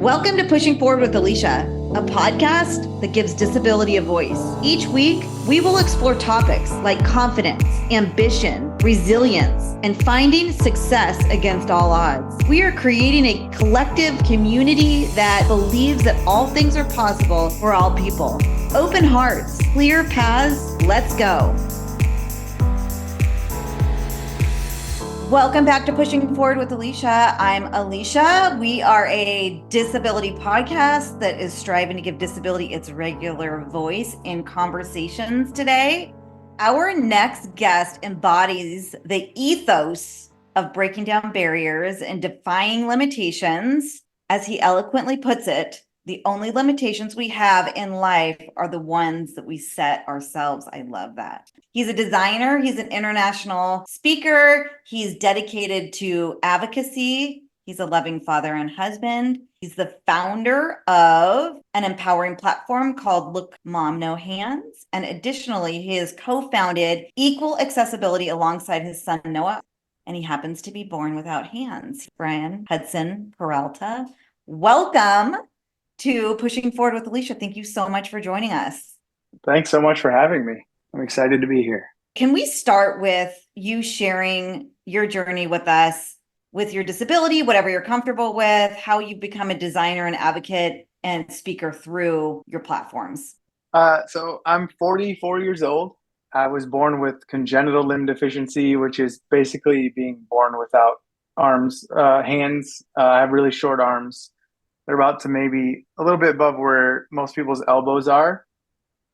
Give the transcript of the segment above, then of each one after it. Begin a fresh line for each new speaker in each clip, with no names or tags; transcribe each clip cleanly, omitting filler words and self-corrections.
Welcome to Pushing Forward with Alicia, a podcast that gives disability a voice. Each week, we will explore topics like confidence, ambition, resilience, and finding success against all odds. We are creating a collective community that believes that all things are possible for all people. Open hearts, clear paths, let's go. Welcome back to Pushing Forward with Alicia. I'm Alicia. We are a disability podcast that is striving to give disability its regular voice in conversations today. Our next guest embodies the ethos of breaking down barriers and defying limitations. As he eloquently puts it, the only limitations we have in life are the ones that we set ourselves. I love that. He's a designer. He's an international speaker. He's dedicated to advocacy. He's a loving father and husband. He's the founder of an empowering platform called Look Mom No Hands. And additionally, he has co-founded Equal Accessibility alongside his son, Noah. And he happens to be born without hands. Brian Hudson-Peralta, welcome to Pushing Forward with Alicia. Thank you so much for joining us.
Thanks so much for having me. I'm excited to be here.
Can we start with you sharing your journey with us, with your disability, whatever you're comfortable with, how you've become a designer and advocate and speaker through your platforms?
So I'm 44 years old. I was born with congenital limb deficiency, which is basically being born without arms, hands. I have really short arms. They're about to maybe a little bit above where most people's elbows are.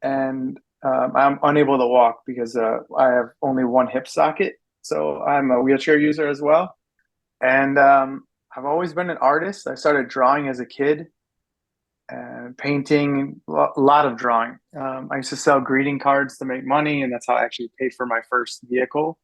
And I'm unable to walk because I have only one hip socket. So I'm a wheelchair user as well. And I've always been an artist. I started drawing as a kid and painting, a lot of drawing. I used to sell greeting cards to make money, and that's how I actually paid for my first vehicle.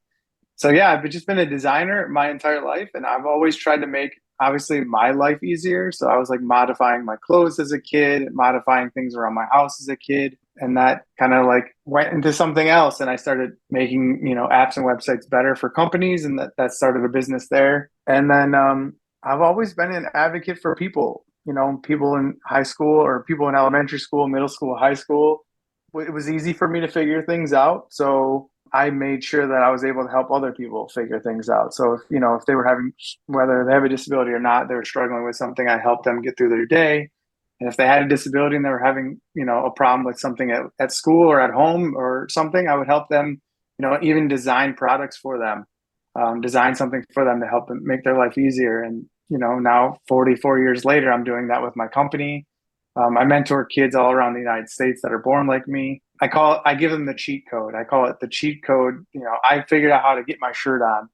So yeah, I've just been a designer my entire life, and I've always tried to make obviously my life easier. So I was like modifying my clothes as a kid, modifying things around my house as a kid. And that kind of like went into something else. And I started making, apps and websites better for companies. And that started a business there. And then I've always been an advocate for people, people in high school or people in elementary school, middle school, high school. It was easy for me to figure things out. So I made sure that I was able to help other people figure things out. So if they were having, whether they have a disability or not, they were struggling with something, I helped them get through their day. And if they had a disability and they were having, a problem with something at school or at home or something, I would help them, even design products for them, design something for them to help them make their life easier. And, now 44 years later, I'm doing that with my company. I mentor kids all around the United States that are born like me. I give them the cheat code. I call it the cheat code. I figured out how to get my shirt on.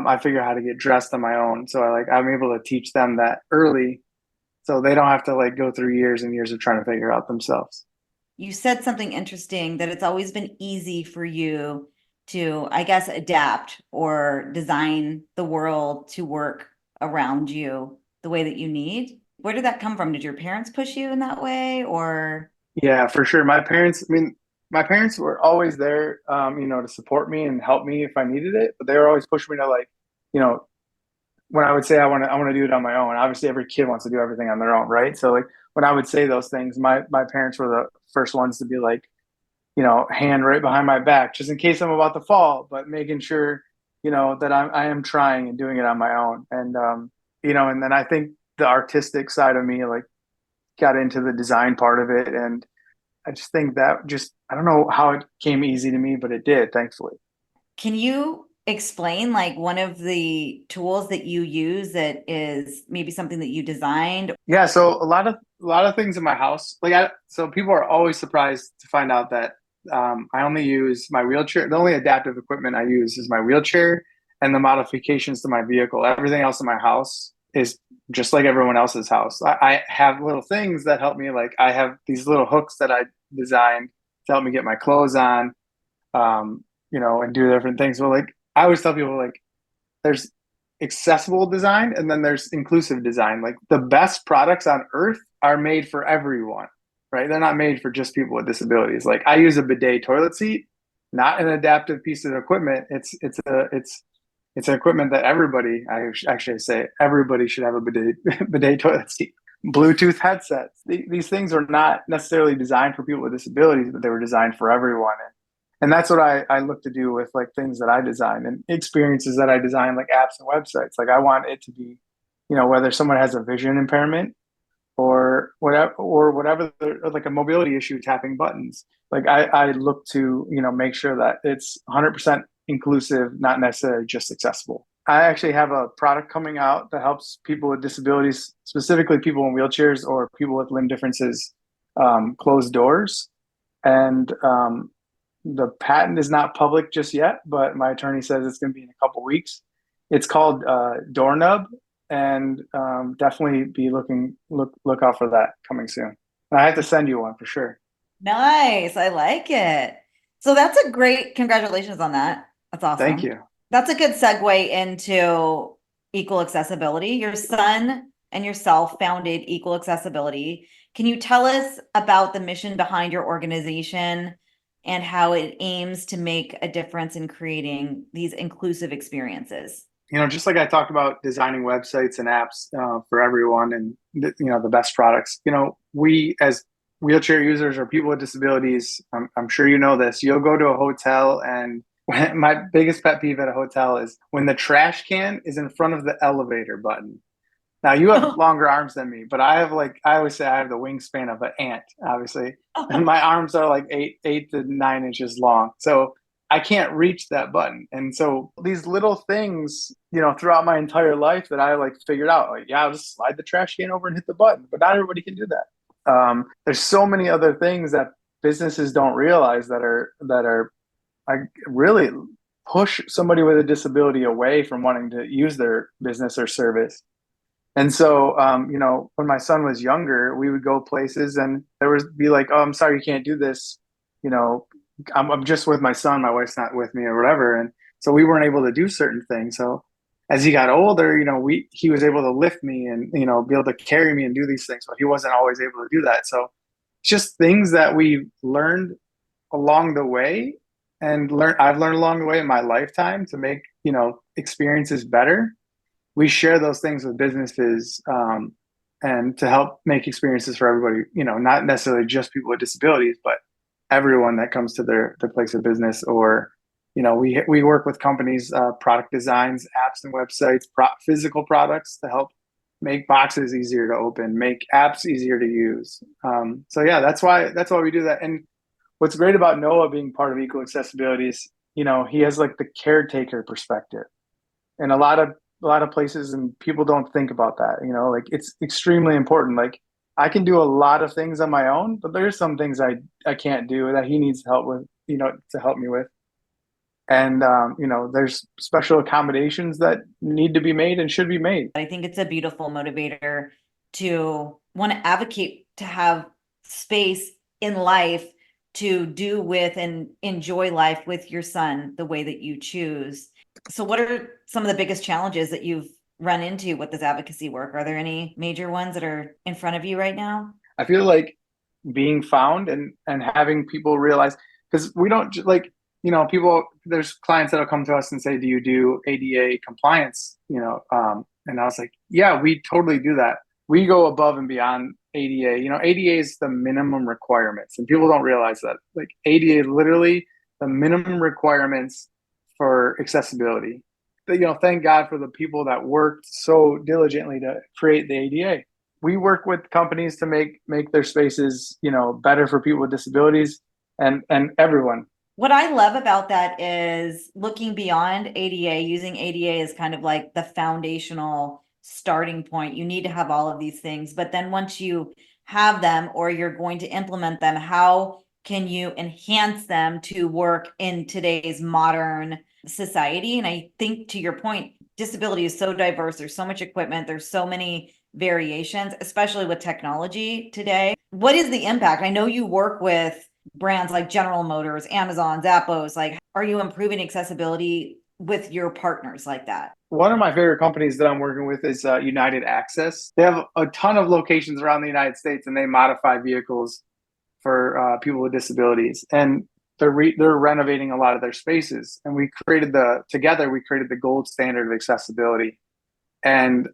I figured out how to get dressed on my own. So I'm able to teach them that early so they don't have to go through years and years of trying to figure out themselves.
You said something interesting, that it's always been easy for you to, I guess, adapt or design the world to work around you the way that you need. Where did that come from? Did your parents push you in that way, or?
Yeah, for sure. My parents were always there, to support me and help me if I needed it. But they were always pushing me to when I would say I want to do it on my own. Obviously, every kid wants to do everything on their own, right? So when I would say those things, my parents were the first ones to be hand right behind my back, just in case I'm about to fall, but making sure, that I am trying and doing it on my own. And and then I think the artistic side of me got into the design part of it. And I just think that I don't know how it came easy to me, but it did, thankfully.
Can you explain one of the tools that you use that is maybe something that you designed?
Yeah. So a lot of things in my house, so people are always surprised to find out that I only use my wheelchair. The only adaptive equipment I use is my wheelchair and the modifications to my vehicle. Everything else in my house is just like everyone else's house. I have little things that help me. I have these little hooks that I designed to help me get my clothes on, and do different things. Well, I always tell people, there's accessible design and then there's inclusive design. The best products on earth are made for everyone, right? They're not made for just people with disabilities. I use a bidet toilet seat, not an adaptive piece of equipment. It's an equipment that everybody should have a bidet toilet seat. Bluetooth headsets. These things are not necessarily designed for people with disabilities, but they were designed for everyone. And that's what I look to do with like things that I design and experiences that I design, like apps and websites. Like I want it to be, whether someone has a vision impairment or whatever, like a mobility issue, tapping buttons. Like I look to, make sure that it's 100% inclusive, not necessarily just accessible. I actually have a product coming out that helps people with disabilities, specifically people in wheelchairs or people with limb differences, close doors. And the patent is not public just yet, but my attorney says it's going to be in a couple weeks. It's called Doorknob, and definitely be look out for that coming soon. And I have to send you one for sure.
Nice. I like it. So that's a great, congratulations on that. That's
Thank
awesome.
you.
That's a good segue into equal accessibility. Your son and yourself founded Equal Accessibility. Can you tell us about the mission behind your organization and how it aims to make a difference in creating these inclusive experiences?
Just like I talked about designing websites and apps for everyone, and the best products. We as wheelchair users or people with disabilities, I'm sure you know this. You'll go to a hotel, and my biggest pet peeve at a hotel is when the trash can is in front of the elevator button. Now you have longer arms than me, but I always say I have the wingspan of an ant, obviously, and my arms are like 8 to 9 inches long. So I can't reach that button. And so these little things, throughout my entire life that I like figured out, like, yeah, I'll just slide the trash can over and hit the button, but not everybody can do that. There's so many other things that businesses don't realize that are I really push somebody with a disability away from wanting to use their business or service. And so, when my son was younger, we would go places and there was be like, oh, I'm sorry, you can't do this. You know, I'm just with my son. My wife's not with me or whatever. And so we weren't able to do certain things. So as he got older, he was able to lift me and, be able to carry me and do these things, but he wasn't always able to do that. So it's just things that we learned along the way and I've learned along the way in my lifetime to make, experiences better. We share those things with businesses, and to help make experiences for everybody, not necessarily just people with disabilities, but everyone that comes to their place of business. Or we work with companies, product designs, apps and websites, physical products to help make boxes easier to open, make apps easier to use. So yeah, that's why we do that. And what's great about Noah being part of Equal Accessibility is, he has like the caretaker perspective, and a lot of places and people don't think about that. Like it's extremely important. Like I can do a lot of things on my own, but there's some things I can't do that he needs help with, to help me with. And there's special accommodations that need to be made and should be made.
I think it's a beautiful motivator to want to advocate to have space in life to do with and enjoy life with your son the way that you choose. So, what are some of the biggest challenges that you've run into with this advocacy work? Are there any major ones that are in front of you right now?
I feel like being found and having people realize, because we don't like, people, there's clients that'll come to us and say, do you do ADA compliance? And I was like, yeah, we totally do that. We go above and beyond ADA. ADA is the minimum requirements, and people don't realize that. Like ADA is literally the minimum requirements for accessibility. But, thank God for the people that worked so diligently to create the ADA. We work with companies to make their spaces, better for people with disabilities and everyone.
What I love about that is looking beyond ADA, using ADA as kind of like the foundational starting point. You need to have all of these things, but then once you have them or you're going to implement them, how can you enhance them to work in today's modern society? And I think to your point, disability is so diverse. There's so much equipment. There's so many variations, especially with technology today. What is the impact? I know you work with brands like General Motors, Amazon, Zappos. Like, are you improving accessibility with your partners like that?
One of my favorite companies that I'm working with is United Access. They have a ton of locations around the United States, and they modify vehicles for people with disabilities. And they're renovating a lot of their spaces. And together we created the gold standard of accessibility. And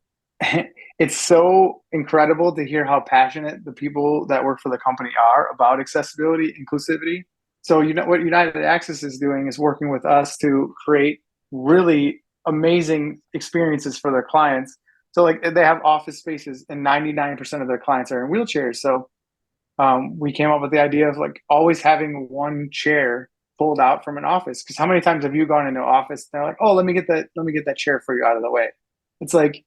it's so incredible to hear how passionate the people that work for the company are about accessibility, inclusivity. So, you know, what United Access is doing is working with us to create really amazing experiences for their clients. So, like, they have office spaces, and 99% of their clients are in wheelchairs. So, we came up with the idea of like always having one chair pulled out from an office. Because how many times have you gone into an office and they're like, "Oh, let me get that chair for you out of the way." It's like,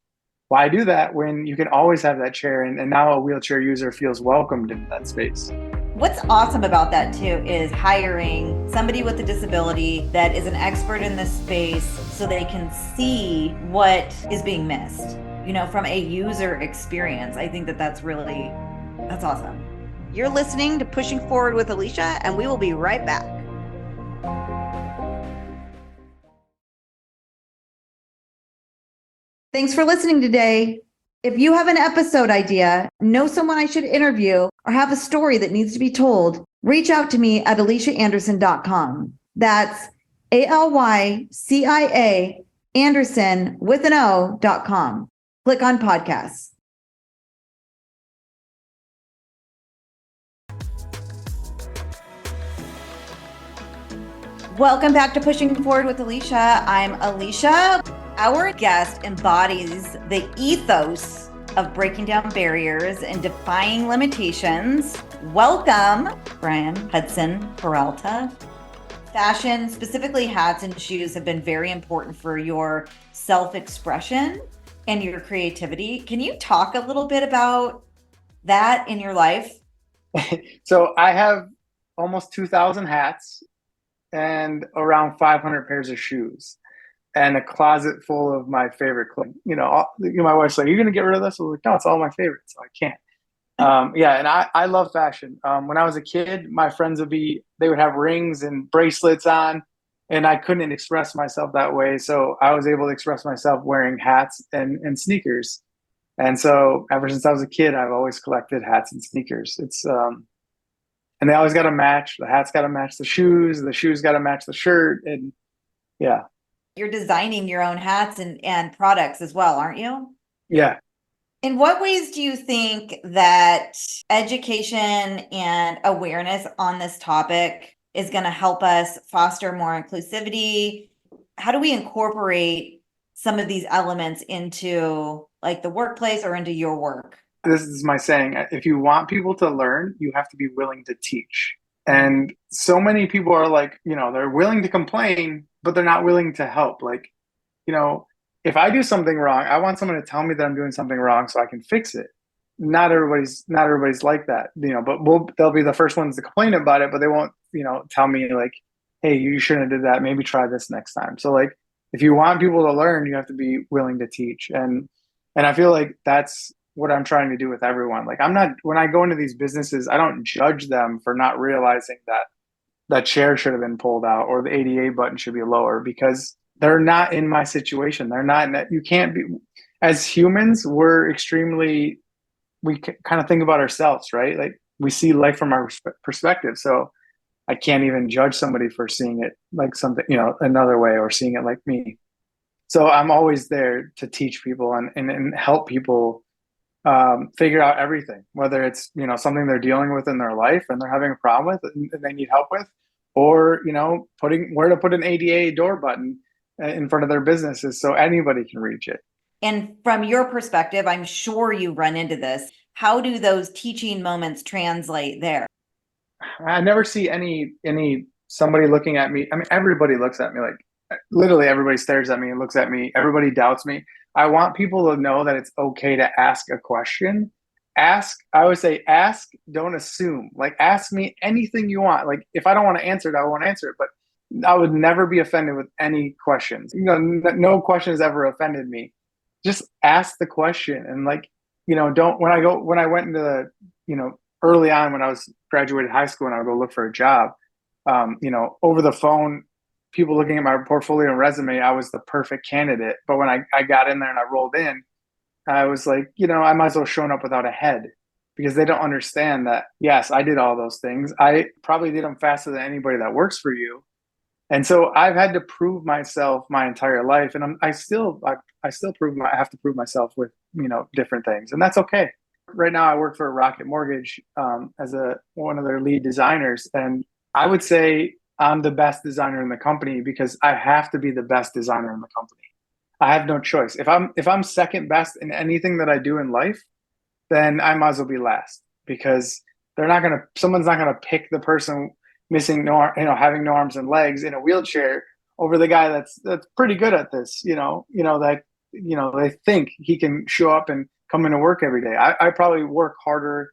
why do that when you can always have that chair, and now a wheelchair user feels welcomed in that space?
What's awesome about that too is hiring somebody with a disability that is an expert in this space so they can see what is being missed, from a user experience. I think that that's awesome. You're listening to Pushing Forward with Alicia, and we will be right back. Thanks for listening today. If you have an episode idea, know someone I should interview, or have a story that needs to be told, reach out to me at aliciaanderson.com. That's ALYCIA Anderson with an O.com. Click on podcasts. Welcome back to Pushing Forward with Alicia. I'm Alicia. Our guest embodies the ethos of breaking down barriers and defying limitations. Welcome, Brian Hudson-Peralta. Fashion, specifically hats and shoes, have been very important for your self-expression and your creativity. Can you talk a little bit about that in your life?
So I have almost 2,000 hats and around 500 pairs of shoes, and a closet full of my favorite clothes. My wife's like, "Are you going to get rid of this?" I was like, "No, it's all my favorites, so I can't." Yeah, and I love fashion. When I was a kid, my friends they would have rings and bracelets on, and I couldn't express myself that way. So I was able to express myself wearing hats and sneakers. And so ever since I was a kid, I've always collected hats and sneakers. And they always got to match. The hat's got to match the shoes got to match the shirt. And yeah.
You're designing your own hats and products as well, aren't you?
Yeah.
In what ways do you think that education and awareness on this topic is going to help us foster more inclusivity? How do we incorporate some of these elements into like the workplace or into your work?
This is my saying. If you want people to learn, you have to be willing to teach. And so many people are like, they're willing to complain, but they're not willing to help. Like, if I do something wrong, I want someone to tell me that I'm doing something wrong so I can fix it. Not everybody's like that, but they'll be the first ones to complain about it, but they won't, tell me like, "Hey, you shouldn't have did that. Maybe try this next time." So like, if you want people to learn, you have to be willing to teach. And I feel like that's what I'm trying to do with everyone. Like, when I go into these businesses, I don't judge them for not realizing that that chair should have been pulled out or the ADA button should be lower, because they're not in my situation. They're not in that. You can't be, as humans, we kind of think about ourselves, right? Like, we see life from our perspective. So I can't even judge somebody for seeing it like something, another way, or seeing it like me. So I'm always there to teach people and help people figure out everything, whether it's, something they're dealing with in their life and they're having a problem with and they need help with, or, putting where to put an ADA door button in front of their businesses so anybody can reach it.
And from your perspective, I'm sure you run into this. How do those teaching moments translate there?
I never see any somebody looking at me. I mean, everybody looks at me, like literally everybody stares at me and looks at me. Everybody doubts me. I want people to know that it's okay to ask a question. I would say ask, don't assume. Like, ask me anything you want. Like, if I don't want to answer it, I won't answer it. But I would never be offended with any questions. No question has ever offended me. Just ask the question. And like, don't, when I went into early on, when I was graduated high school and I would go look for a job, over the phone, people looking at my portfolio and resume, I was the perfect candidate. But when I got in there and I rolled in, I was like, I might as well have shown up without a head, because they don't understand that, yes, I did all those things. I probably did them faster than anybody that works for you. And so I've had to prove myself my entire life, and I still I have to prove myself with different things, and that's okay. Right now, I work for Rocket Mortgage as one of their lead designers, and I would say I'm the best designer in the company because I have to be the best designer in the company. I have no choice. If I'm second best in anything that I do in life, then I might as well be last because someone's not gonna pick the person missing having no arms and legs in a wheelchair over the guy that's pretty good at this, that they think he can show up and come into work every day. I probably work harder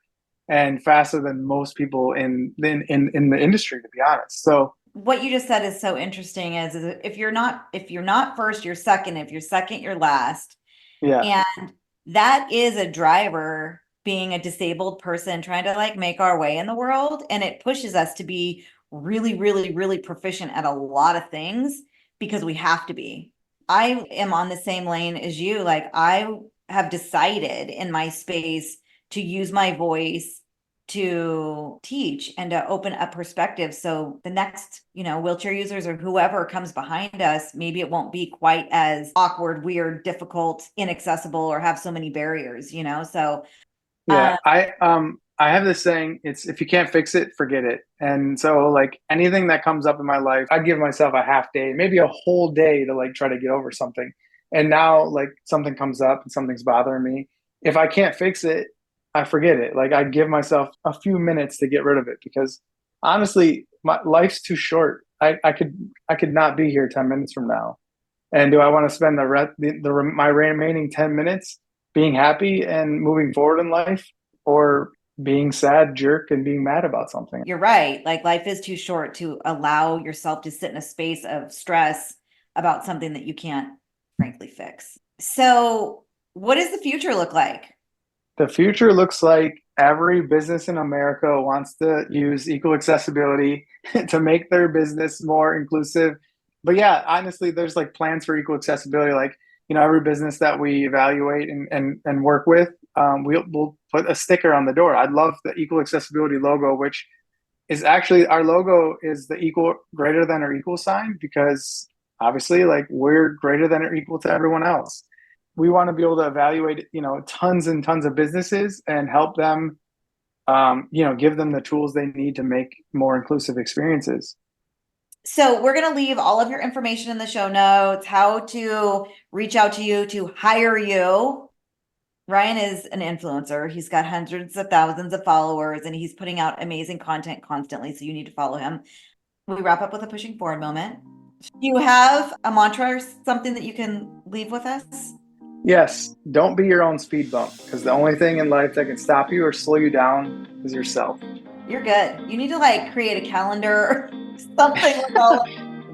and faster than most people in the industry, to be honest. So
what you just said is so interesting is if you're not first, you're second. If you're second, you're last.
yeah.
And that is a driver, being a disabled person trying to like make our way in the world. And it pushes us to be really, really, really proficient at a lot of things because we have to be. I am on the same lane as you. Like I have decided in my space to use my voice to teach and to open up perspective. So the next, wheelchair users or whoever comes behind us, maybe it won't be quite as awkward, weird, difficult, inaccessible, or have so many barriers, So
Yeah, I have this saying, it's if you can't fix it, forget it. And so like anything that comes up in my life, I give myself a half day, maybe a whole day to like try to get over something. And now like something comes up and something's bothering me. If I can't fix it, I forget it. Like I give myself a few minutes to get rid of it because honestly, my life's too short. I could not be here 10 minutes from now. And do I want to spend my remaining 10 minutes being happy and moving forward in life, or being sad, jerk, and being mad about something?
you're right. Like life is too short to allow yourself to sit in a space of stress about something that you can't frankly fix. So what does the future look like?
The future looks like every business in America wants to use equal accessibility to make their business more inclusive. But yeah, honestly, there's like plans for equal accessibility. Like, every business that we evaluate and work with, we'll put a sticker on the door. I'd love the equal accessibility logo, which is actually our logo is the equal greater than or equal sign because obviously like we're greater than or equal to everyone else. We want to be able to evaluate tons and tons of businesses and help them give them the tools they need to make more inclusive experiences.
So we're going to leave all of your information in the show notes, how to reach out to you to hire you. Ryan is an influencer. He's got hundreds of thousands of followers and he's putting out amazing content constantly. So you need to follow him. We wrap up with a pushing forward moment. Do you have a mantra or something that you can leave with us?
Yes, don't be your own speed bump because the only thing in life that can stop you or slow you down is yourself.
You're good. You need to like create a calendar or something with all of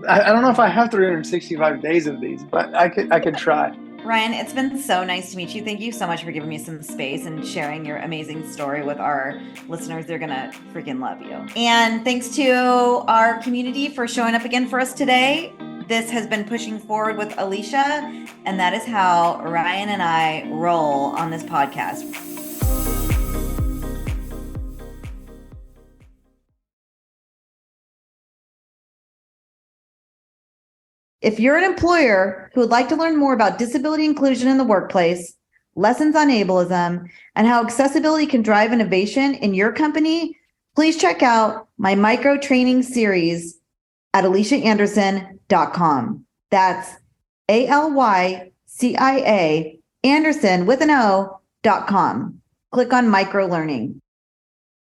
I don't know if I have 365 days of these, but I could try.
Ryan, it's been so nice to meet you. Thank you so much for giving me some space and sharing your amazing story with our listeners. They're going to freaking love you. And thanks to our community for showing up again for us today. This has been Pushing Forward with Alicia, and that is how Ryan and I roll on this podcast. If you're an employer who would like to learn more about disability inclusion in the workplace, lessons on ableism, and how accessibility can drive innovation in your company, please check out my micro training series at aliciaanderson.com. That's ALYCIA Anderson with an O.com. Click on micro learning.